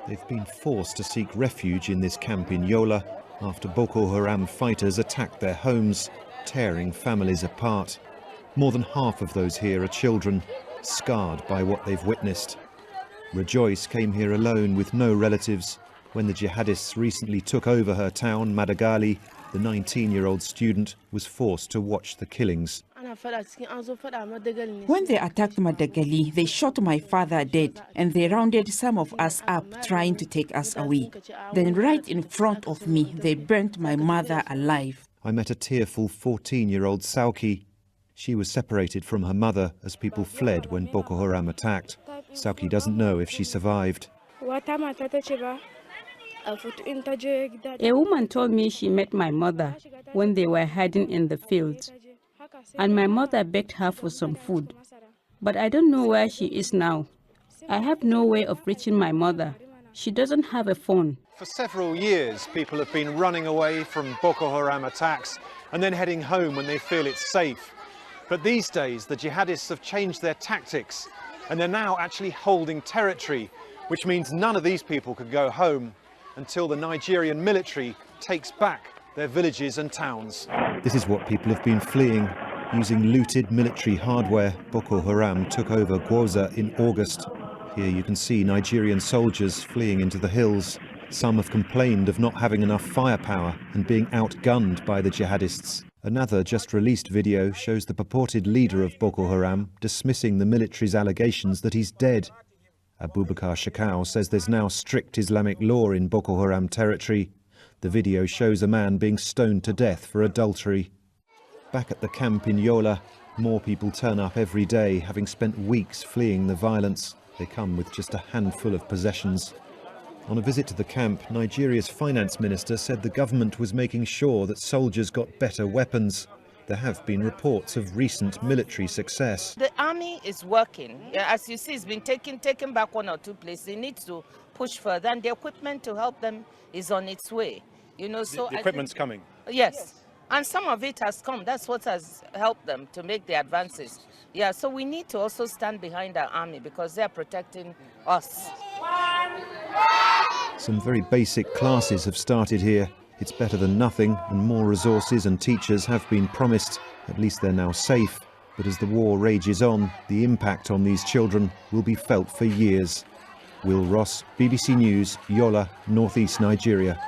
They've been forced to seek refuge in this camp in Yola after Boko Haram fighters attacked their homes, tearing families apart. More than half of those here are children, scarred by what they've witnessed. Rejoice came here alone with no relatives. When the jihadists recently took over her town, Madagali, the 19-year-old student was forced to watch the killings. When they attacked Madagali, they shot my father dead, and they rounded some of us up, trying to take us away. Then right in front of me, they burnt my mother alive. I met a tearful 14-year-old Sauki. She was separated from her mother as people fled when Boko Haram attacked. Sauki doesn't know if she survived. A woman told me she met my mother when they were hiding in the fields, and my mother begged her for some food. But I don't know where she is now. I have no way of reaching my mother. She doesn't have a phone. For several years, people have been running away from Boko Haram attacks and then heading home when they feel it's safe. But these days, the jihadists have changed their tactics, and they're now actually holding territory, which means none of these people could go home until the Nigerian military takes back their villages and towns. This is what people have been fleeing. Using looted military hardware, Boko Haram took over Gwoza in August. Here you can see Nigerian soldiers fleeing into the hills. Some have complained of not having enough firepower and being outgunned by the jihadists. Another just-released video shows the purported leader of Boko Haram dismissing the military's allegations that he's dead. Abubakar Shekau says there's now strict Islamic law in Boko Haram territory. The video shows a man being stoned to death for adultery. Back at the camp in Yola, more people turn up every day, having spent weeks fleeing the violence. They come with just a handful of possessions. On a visit to the camp, Nigeria's finance minister said the government was making sure that soldiers got better weapons. There have been reports of recent military success. The army is working. As you see, it's been taken back one or two places. It needs to push further, and the equipment to help them is on its way. You know, so the equipment's coming? Yes, and some of it has come. That's what has helped them to make the advances. Yeah, so we need to also stand behind our army because they're protecting us. Some very basic classes have started here. It's better than nothing, and more resources and teachers have been promised. At least they're now safe. But as the war rages on, the impact on these children will be felt for years. Will Ross, BBC News, Yola, northeast Nigeria.